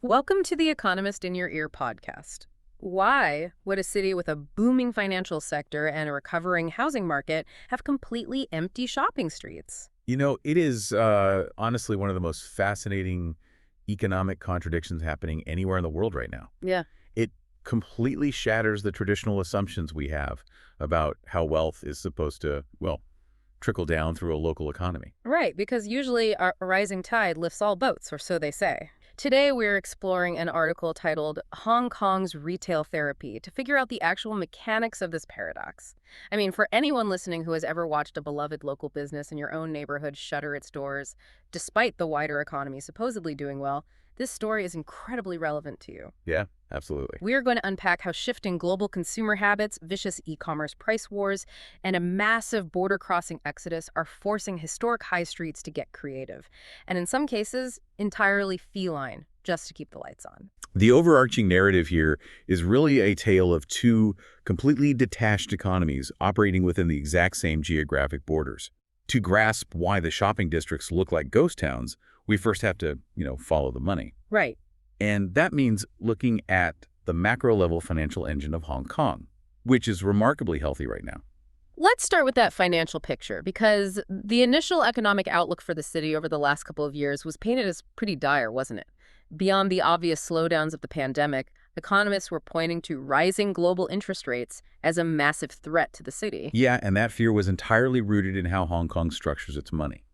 Welcome to the Economist in Your Ear podcast. Why would a city with a booming financial sector and a recovering housing market have completely empty shopping streets? It is honestly one of the most fascinating economic contradictions happening anywhere in the world right now. Yeah. It completely shatters the traditional assumptions we have about how wealth is supposed to, trickle down through a local economy. Right, because usually a rising tide lifts all boats, or so they say. Today, we're exploring an article titled Hong Kong's Retail Therapy to figure out the actual mechanics of this paradox. I mean, for anyone listening who has ever watched a beloved local business in your own neighborhood shutter its doors, despite the wider economy supposedly doing well, this story is incredibly relevant to you. Yeah, absolutely. We're going to unpack how shifting global consumer habits, vicious e-commerce price wars, and a massive border-crossing exodus are forcing historic high streets to get creative, and in some cases, entirely feline, just to keep the lights on. The overarching narrative here is really a tale of two completely detached economies operating within the exact same geographic borders. To grasp why the shopping districts look like ghost towns, we first have to, follow the money. Right. And that means looking at the macro-level financial engine of Hong Kong, which is remarkably healthy right now. Let's start with that financial picture, because the initial economic outlook for the city over the last couple of years was painted as pretty dire, wasn't it? Beyond the obvious slowdowns of the pandemic, economists were pointing to rising global interest rates as a massive threat to the city. Yeah, and that fear was entirely rooted in how Hong Kong structures its money.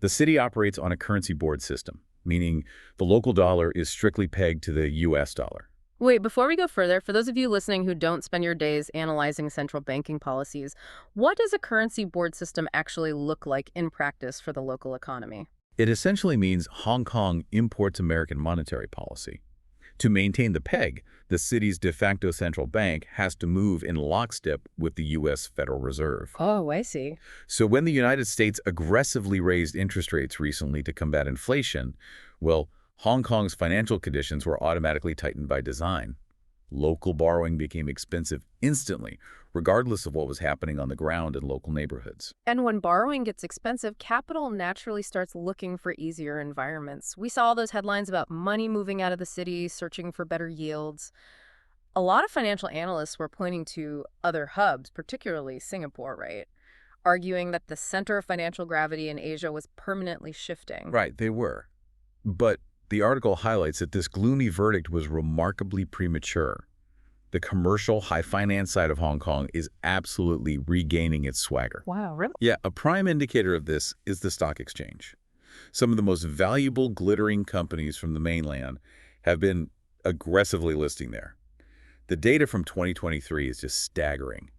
The city operates on a currency board system, meaning the local dollar is strictly pegged to the U.S. dollar. Wait, before we go further, for those of you listening who don't spend your days analyzing central banking policies, what does a currency board system actually look like in practice for the local economy? It essentially means Hong Kong imports American monetary policy. To maintain the peg, the city's de facto central bank has to move in lockstep with the U.S. Federal Reserve. Oh, I see. So when the United States aggressively raised interest rates recently to combat inflation, Hong Kong's financial conditions were automatically tightened by design. Local borrowing became expensive instantly, regardless of what was happening on the ground in local neighborhoods. And when borrowing gets expensive, capital naturally starts looking for easier environments. We saw all those headlines about money moving out of the city, searching for better yields. A lot of financial analysts were pointing to other hubs, particularly Singapore, right? Arguing that the center of financial gravity in Asia was permanently shifting. Right, they were. But the article highlights that this gloomy verdict was remarkably premature. The commercial high finance side of Hong Kong is absolutely regaining its swagger. Wow, really? Yeah, a prime indicator of this is the stock exchange. Some of the most valuable glittering companies from the mainland have been aggressively listing there. The data from 2023 is just staggering.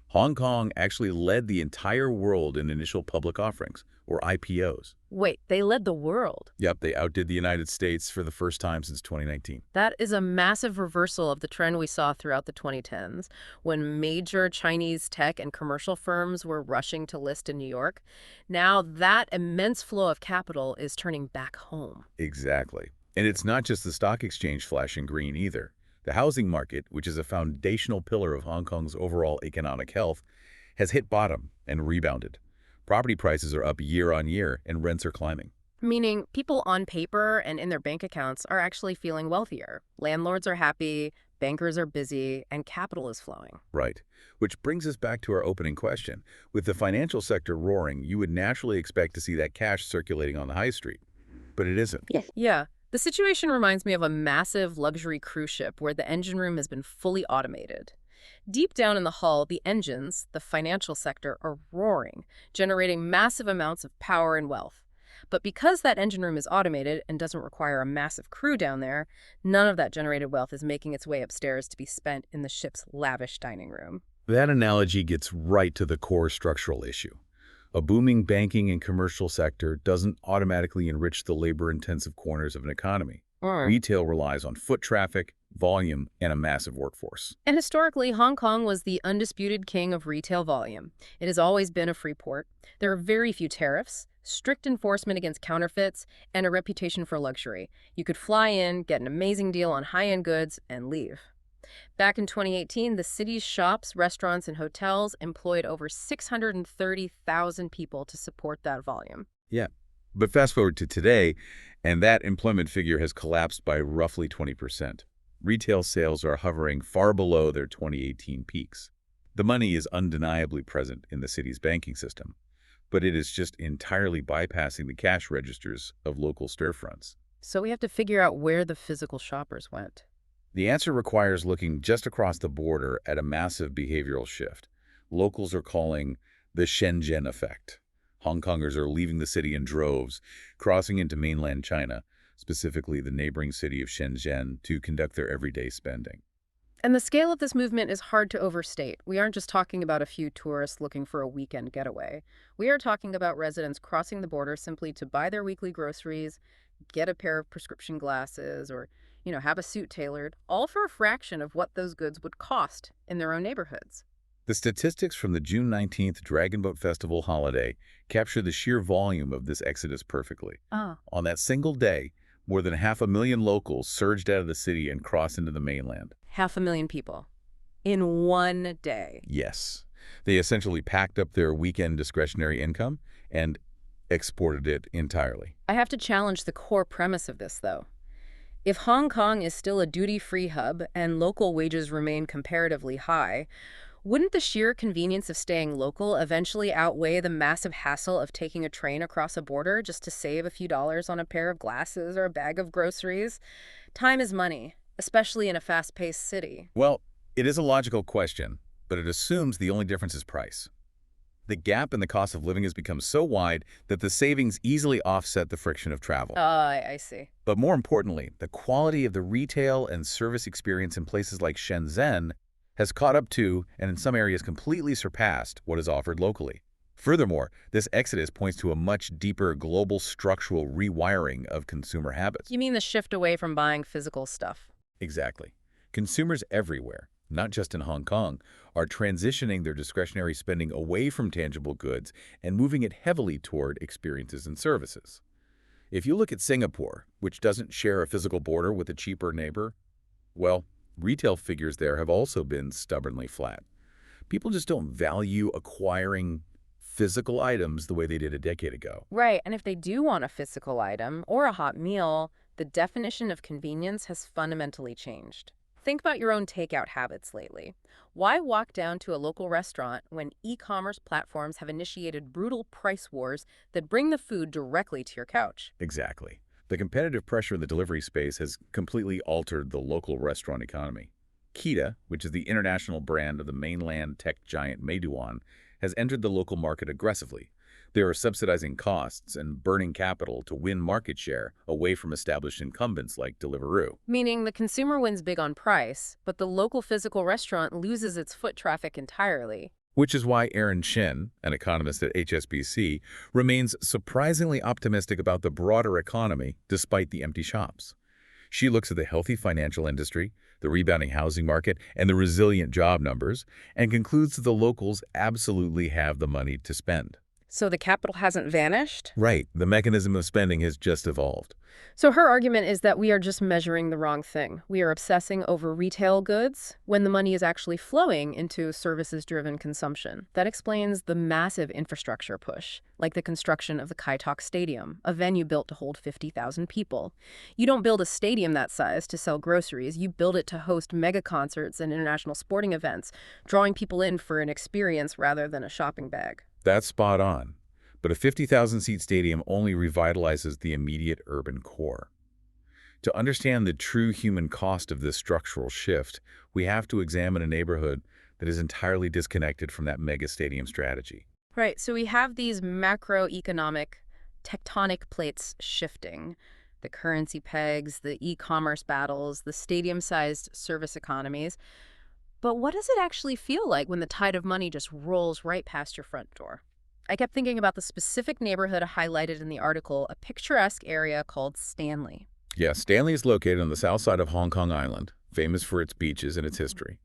Hong Kong actually led the entire world in initial public offerings, or IPOs. Wait, they led the world? Yep, they outdid the United States for the first time since 2019. That is a massive reversal of the trend we saw throughout the 2010s, when major Chinese tech and commercial firms were rushing to list in New York. Now that immense flow of capital is turning back home. Exactly. And it's not just the stock exchange flashing green either. The housing market, which is a foundational pillar of Hong Kong's overall economic health, has hit bottom and rebounded. Property prices are up year on year and rents are climbing. Meaning people on paper and in their bank accounts are actually feeling wealthier. Landlords are happy, bankers are busy, and capital is flowing. Right. Which brings us back to our opening question. With the financial sector roaring, you would naturally expect to see that cash circulating on the high street. But it isn't. Yes. Yeah. The situation reminds me of a massive luxury cruise ship where the engine room has been fully automated. Deep down in the hull, the engines, the financial sector, are roaring, generating massive amounts of power and wealth. But because that engine room is automated and doesn't require a massive crew down there, none of that generated wealth is making its way upstairs to be spent in the ship's lavish dining room. That analogy gets right to the core structural issue. A booming banking and commercial sector doesn't automatically enrich the labor-intensive corners of an economy. Retail relies on foot traffic, volume, and a massive workforce. And historically, Hong Kong was the undisputed king of retail volume. It has always been a free port. There are very few tariffs, strict enforcement against counterfeits, and a reputation for luxury. You could fly in, get an amazing deal on high-end goods, and leave. Back in 2018, the city's shops, restaurants, and hotels employed over 630,000 people to support that volume. Yeah, But fast forward to today, and that employment figure has collapsed by roughly 20%. Retail sales are hovering far below their 2018 peaks. The money is undeniably present in the city's banking system, but it is just entirely bypassing the cash registers of local storefronts. So we have to figure out where the physical shoppers went. The answer requires looking just across the border at a massive behavioral shift. Locals are calling the Shenzhen effect. Hong Kongers are leaving the city in droves, crossing into mainland China, specifically the neighboring city of Shenzhen, to conduct their everyday spending. And the scale of this movement is hard to overstate. We aren't just talking about a few tourists looking for a weekend getaway. We are talking about residents crossing the border simply to buy their weekly groceries, get a pair of prescription glasses, or, have a suit tailored, all for a fraction of what those goods would cost in their own neighborhoods. The statistics from the June 19th Dragon Boat Festival holiday capture the sheer volume of this exodus perfectly. On that single day, more than 500,000 locals surged out of the city and crossed into the mainland. 500,000 people in one day. Yes. They essentially packed up their weekend discretionary income and exported it entirely. I have to challenge the core premise of this, though. If Hong Kong is still a duty-free hub and local wages remain comparatively high, wouldn't the sheer convenience of staying local eventually outweigh the massive hassle of taking a train across a border just to save a few dollars on a pair of glasses or a bag of groceries? Time is money, especially in a fast-paced city. Well, it is a logical question, but it assumes the only difference is price. The gap in the cost of living has become so wide that the savings easily offset the friction of travel. I see. But more importantly, the quality of the retail and service experience in places like Shenzhen has caught up to, and in some areas completely surpassed, what is offered locally. Furthermore, this exodus points to a much deeper global structural rewiring of consumer habits. You mean the shift away from buying physical stuff? Exactly. Consumers everywhere, not just in Hong Kong, are transitioning their discretionary spending away from tangible goods and moving it heavily toward experiences and services. If you look at Singapore, which doesn't share a physical border with a cheaper neighbor, well, retail figures there have also been stubbornly flat. People just don't value acquiring physical items the way they did a decade ago. Right, and if they do want a physical item or a hot meal, the definition of convenience has fundamentally changed. Think about your own takeout habits lately. Why walk down to a local restaurant when e-commerce platforms have initiated brutal price wars that bring the food directly to your couch? Exactly. The competitive pressure in the delivery space has completely altered the local restaurant economy. Kita, which is the international brand of the mainland tech giant Meituan, has entered the local market aggressively. They are subsidizing costs and burning capital to win market share away from established incumbents like Deliveroo. Meaning the consumer wins big on price, but the local physical restaurant loses its foot traffic entirely. Which is why Erin Shin, an economist at HSBC, remains surprisingly optimistic about the broader economy despite the empty shops. She looks at the healthy financial industry, the rebounding housing market, and the resilient job numbers, and concludes that the locals absolutely have the money to spend. So the capital hasn't vanished? Right. The mechanism of spending has just evolved. So her argument is that we are just measuring the wrong thing. We are obsessing over retail goods when the money is actually flowing into services-driven consumption. That explains the massive infrastructure push, like the construction of the Kai Tak Stadium, a venue built to hold 50,000 people. You don't build a stadium that size to sell groceries. You build it to host mega concerts and international sporting events, drawing people in for an experience rather than a shopping bag. That's spot on. But a 50,000-seat stadium only revitalizes the immediate urban core. To understand the true human cost of this structural shift, we have to examine a neighborhood that is entirely disconnected from that mega stadium strategy. Right, so we have these macroeconomic tectonic plates shifting. The currency pegs, the e-commerce battles, the stadium-sized service economies. But what does it actually feel like when the tide of money just rolls right past your front door? I kept thinking about the specific neighborhood highlighted in the article, a picturesque area called Stanley. Yeah, Stanley is located on the south side of Hong Kong Island, famous for its beaches and its history.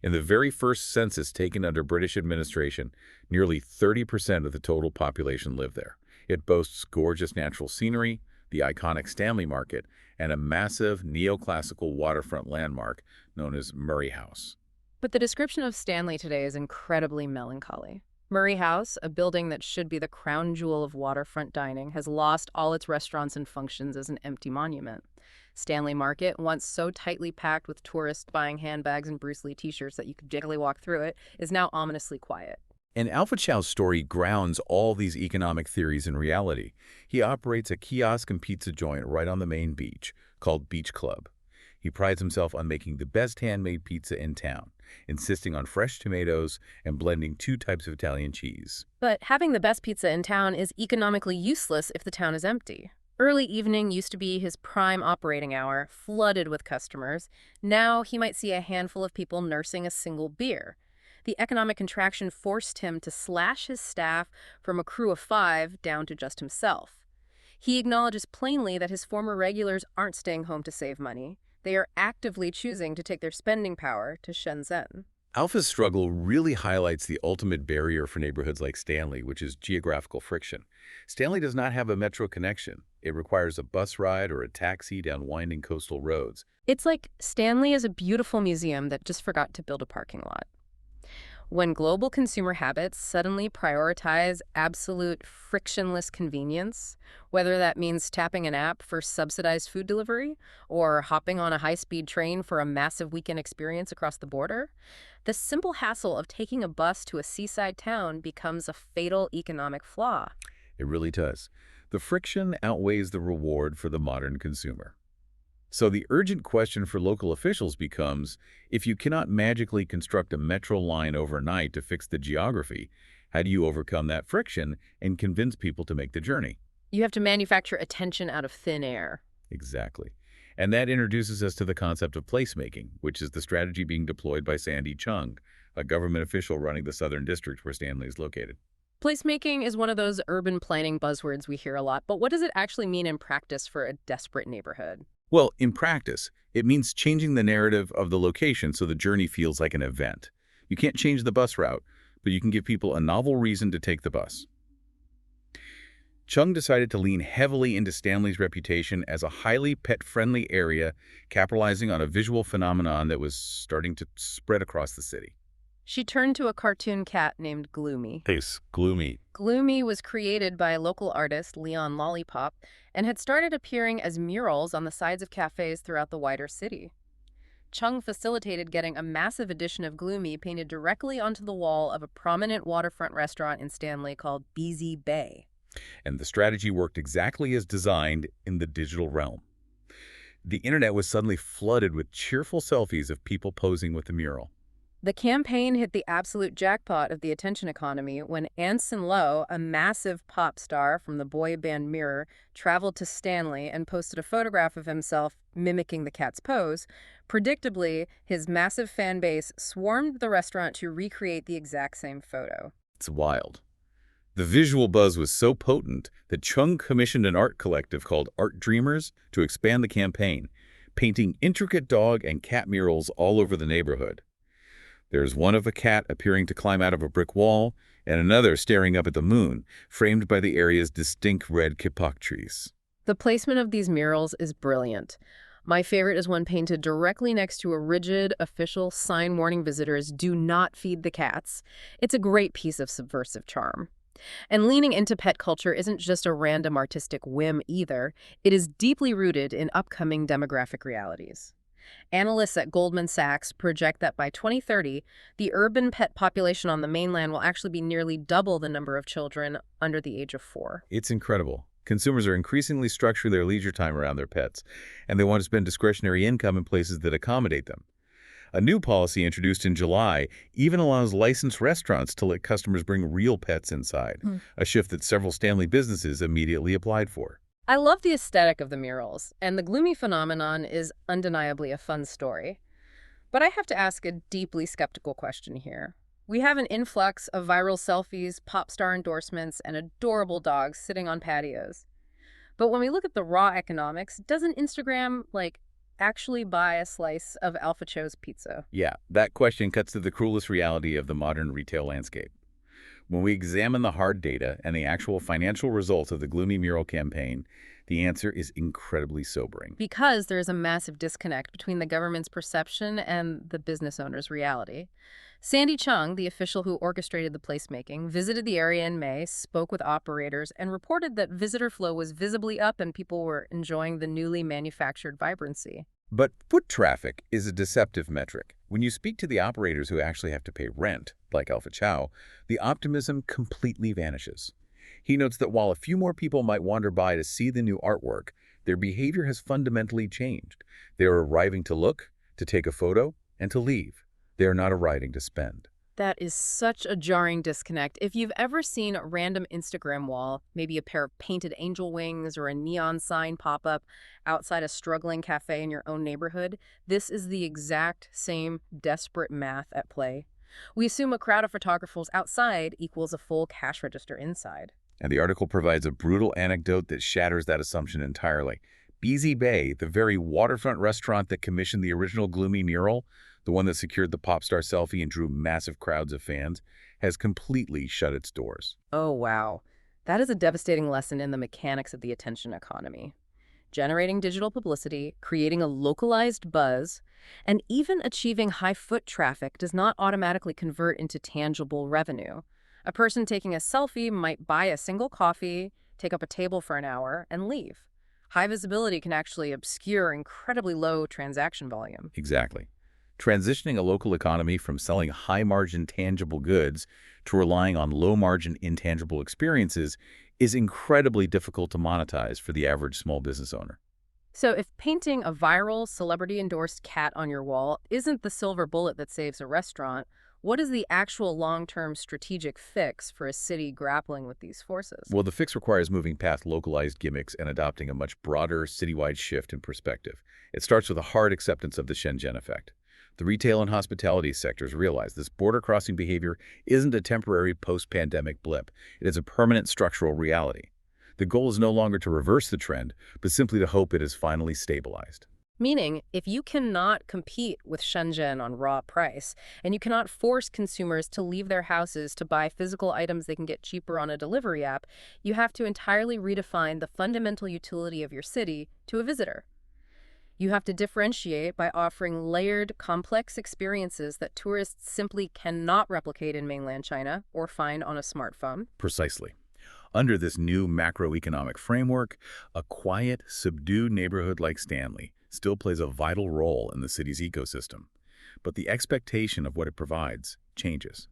In the very first census taken under British administration, nearly 30% of the total population lived there. It boasts gorgeous natural scenery, the iconic Stanley Market, and a massive neoclassical waterfront landmark known as Murray House. But the description of Stanley today is incredibly melancholy. Murray House, a building that should be the crown jewel of waterfront dining, has lost all its restaurants and functions as an empty monument. Stanley Market, once so tightly packed with tourists buying handbags and Bruce Lee t-shirts that you could barely walk through it, is now ominously quiet. And Alpha Chow's story grounds all these economic theories in reality. He operates a kiosk and pizza joint right on the main beach, called Beach Club. He prides himself on making the best handmade pizza in town, insisting on fresh tomatoes and blending 2 types of Italian cheese. But having the best pizza in town is economically useless if the town is empty. Early evening used to be his prime operating hour, flooded with customers. Now he might see a handful of people nursing a single beer. The economic contraction forced him to slash his staff from a crew of 5 down to just himself. He acknowledges plainly that his former regulars aren't staying home to save money. They are actively choosing to take their spending power to Shenzhen. Alpha's struggle really highlights the ultimate barrier for neighborhoods like Stanley, which is geographical friction. Stanley does not have a metro connection. It requires a bus ride or a taxi down winding coastal roads. It's like Stanley is a beautiful museum that just forgot to build a parking lot. When global consumer habits suddenly prioritize absolute frictionless convenience, whether that means tapping an app for subsidized food delivery or hopping on a high-speed train for a massive weekend experience across the border, the simple hassle of taking a bus to a seaside town becomes a fatal economic flaw. It really does. The friction outweighs the reward for the modern consumer. So the urgent question for local officials becomes, if you cannot magically construct a metro line overnight to fix the geography, how do you overcome that friction and convince people to make the journey? You have to manufacture attention out of thin air. Exactly. And that introduces us to the concept of placemaking, which is the strategy being deployed by Sandy Chung, a government official running the Southern District where Stanley is located. Placemaking is one of those urban planning buzzwords we hear a lot, but what does it actually mean in practice for a desperate neighborhood? Well, in practice, it means changing the narrative of the location so the journey feels like an event. You can't change the bus route, but you can give people a novel reason to take the bus. Chung decided to lean heavily into Stanley's reputation as a highly pet-friendly area, capitalizing on a visual phenomenon that was starting to spread across the city. She turned to a cartoon cat named Gloomy. It's gloomy. Gloomy was created by local artist Leon Lollipop and had started appearing as murals on the sides of cafes throughout the wider city. Chung facilitated getting a massive edition of Gloomy painted directly onto the wall of a prominent waterfront restaurant in Stanley called Busy Bay. And the strategy worked exactly as designed in the digital realm. The internet was suddenly flooded with cheerful selfies of people posing with the mural. The campaign hit the absolute jackpot of the attention economy when Anson Lo, a massive pop star from the boy band Mirror, traveled to Stanley and posted a photograph of himself mimicking the cat's pose. Predictably, his massive fan base swarmed the restaurant to recreate the exact same photo. It's wild. The visual buzz was so potent that Chung commissioned an art collective called Art Dreamers to expand the campaign, painting intricate dog and cat murals all over the neighborhood. There's one of a cat appearing to climb out of a brick wall, and another staring up at the moon, framed by the area's distinct red kipok trees. The placement of these murals is brilliant. My favorite is one painted directly next to a rigid, official sign warning visitors, "Do not feed the cats." It's a great piece of subversive charm. And leaning into pet culture isn't just a random artistic whim either. It is deeply rooted in upcoming demographic realities. Analysts at Goldman Sachs project that by 2030, the urban pet population on the mainland will actually be nearly double the number of children under the age of 4. It's incredible. Consumers are increasingly structuring their leisure time around their pets, and they want to spend discretionary income in places that accommodate them. A new policy introduced in July even allows licensed restaurants to let customers bring real pets inside, a shift that several Stanley businesses immediately applied for. I love the aesthetic of the murals, and the Gloomy phenomenon is undeniably a fun story. But I have to ask a deeply skeptical question here. We have an influx of viral selfies, pop star endorsements, and adorable dogs sitting on patios. But when we look at the raw economics, doesn't Instagram, actually buy a slice of Alpha Chow's pizza? Yeah, that question cuts to the cruelest reality of the modern retail landscape. When we examine the hard data and the actual financial results of the Gloomy mural campaign, The answer is incredibly sobering. Because there is a massive disconnect between the government's perception and the business owner's reality. Sandy Chung, the official who orchestrated the placemaking, visited the area in May, spoke with operators, and reported that visitor flow was visibly up and people were enjoying the newly manufactured vibrancy. But foot traffic is a deceptive metric. When you speak to the operators who actually have to pay rent, like Alpha Chow, the optimism completely vanishes. He notes that while a few more people might wander by to see the new artwork, their behavior has fundamentally changed. They are arriving to look, to take a photo, and to leave. They are not arriving to spend. That is such a jarring disconnect. If you've ever seen a random Instagram wall, maybe a pair of painted angel wings or a neon sign pop up outside a struggling cafe in your own neighborhood, this is the exact same desperate math at play. We assume a crowd of photographers outside equals a full cash register inside. And the article provides a brutal anecdote that shatters that assumption entirely. Beezy Bay, the very waterfront restaurant that commissioned the original gloomy mural, the one that secured the pop star selfie and drew massive crowds of fans, has completely shut its doors. Oh, wow. That is a devastating lesson in the mechanics of the attention economy. Generating digital publicity, creating a localized buzz, and even achieving high foot traffic does not automatically convert into tangible revenue. A person taking a selfie might buy a single coffee, take up a table for an hour, and leave. High visibility can actually obscure incredibly low transaction volume. Exactly. Transitioning a local economy from selling high-margin tangible goods to relying on low-margin intangible experiences is incredibly difficult to monetize for the average small business owner. So if painting a viral, celebrity-endorsed cat on your wall isn't the silver bullet that saves a restaurant, what is the actual long-term strategic fix for a city grappling with these forces? Well, the fix requires moving past localized gimmicks and adopting a much broader citywide shift in perspective. It starts with a hard acceptance of the Shenzhen effect. The retail and hospitality sectors realize this border-crossing behavior isn't a temporary post-pandemic blip. It is a permanent structural reality. The goal is no longer to reverse the trend, but simply to hope it is finally stabilized. Meaning, if you cannot compete with Shenzhen on raw price, and you cannot force consumers to leave their houses to buy physical items they can get cheaper on a delivery app, you have to entirely redefine the fundamental utility of your city to a visitor. You have to differentiate by offering layered, complex experiences that tourists simply cannot replicate in mainland China or find on a smartphone. Precisely. Under this new macroeconomic framework, a quiet, subdued neighborhood like Stanley still plays a vital role in the city's ecosystem. But the expectation of what it provides changes.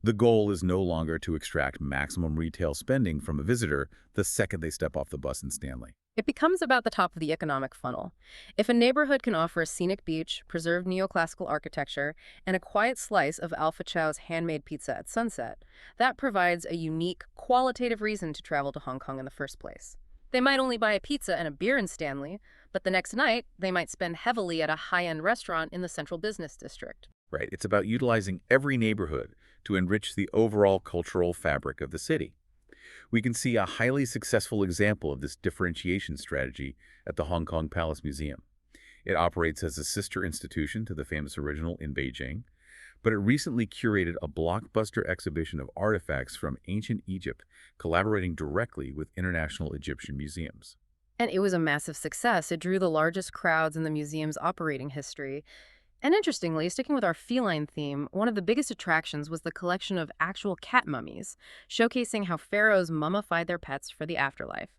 The goal is no longer to extract maximum retail spending from a visitor the second they step off the bus in Stanley. It becomes about the top of the economic funnel. If a neighborhood can offer a scenic beach, preserved neoclassical architecture, and a quiet slice of Alpha Chow's handmade pizza at sunset, that provides a unique, qualitative reason to travel to Hong Kong in the first place. They might only buy a pizza and a beer in Stanley, but the next night, they might spend heavily at a high-end restaurant in the central business district. Right. It's about utilizing every neighborhood to enrich the overall cultural fabric of the city. We can see a highly successful example of this differentiation strategy at the Hong Kong Palace Museum. It operates as a sister institution to the famous original in Beijing, but it recently curated a blockbuster exhibition of artifacts from ancient Egypt, collaborating directly with international Egyptian museums. And it was a massive success. It drew the largest crowds in the museum's operating history. And interestingly, sticking with our feline theme, one of the biggest attractions was the collection of actual cat mummies, showcasing how pharaohs mummified their pets for the afterlife.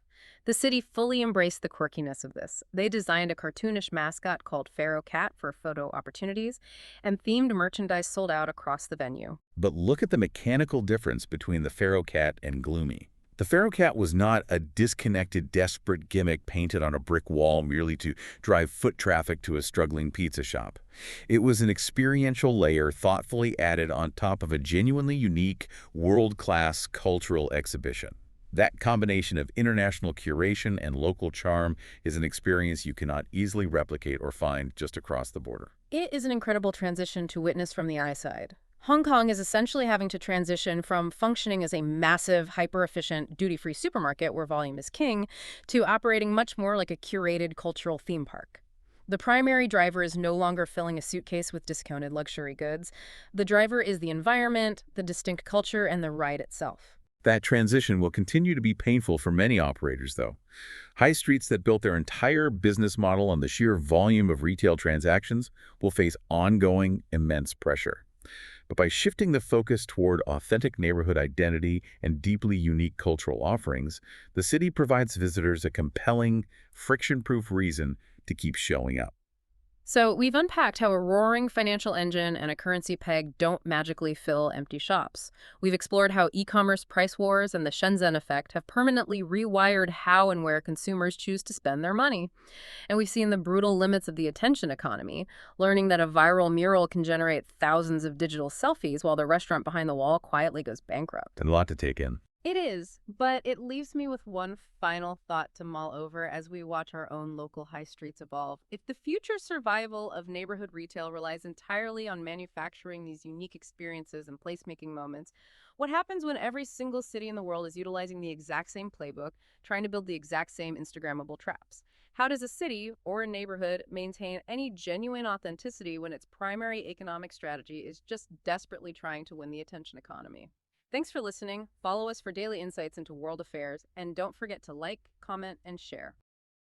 The city fully embraced the quirkiness of this. They designed a cartoonish mascot called Pharaoh Cat for photo opportunities, and themed merchandise sold out across the venue. But look at the mechanical difference between the Pharaoh Cat and Gloomy. The Pharaoh Cat was not a disconnected, desperate gimmick painted on a brick wall merely to drive foot traffic to a struggling pizza shop. It was an experiential layer thoughtfully added on top of a genuinely unique, world-class cultural exhibition. That combination of international curation and local charm is an experience you cannot easily replicate or find just across the border. It is an incredible transition to witness from the eye side. Hong Kong is essentially having to transition from functioning as a massive, hyper-efficient, duty-free supermarket where volume is king to operating much more like a curated cultural theme park. The primary driver is no longer filling a suitcase with discounted luxury goods. The driver is the environment, the distinct culture, and the ride itself. That transition will continue to be painful for many operators, though. High streets that built their entire business model on the sheer volume of retail transactions will face ongoing, immense pressure. But by shifting the focus toward authentic neighborhood identity and deeply unique cultural offerings, the city provides visitors a compelling, friction-proof reason to keep showing up. So we've unpacked how a roaring financial engine and a currency peg don't magically fill empty shops. We've explored how e-commerce price wars and the Shenzhen effect have permanently rewired how and where consumers choose to spend their money. And we've seen the brutal limits of the attention economy, learning that a viral mural can generate thousands of digital selfies while the restaurant behind the wall quietly goes bankrupt. And a lot to take in. It is, but it leaves me with one final thought to mull over as we watch our own local high streets evolve. If the future survival of neighborhood retail relies entirely on manufacturing these unique experiences and placemaking moments, what happens when every single city in the world is utilizing the exact same playbook, trying to build the exact same Instagrammable traps? How does a city or a neighborhood maintain any genuine authenticity when its primary economic strategy is just desperately trying to win the attention economy? Thanks for listening. Follow us for daily insights into world affairs, and don't forget to like, comment, and share.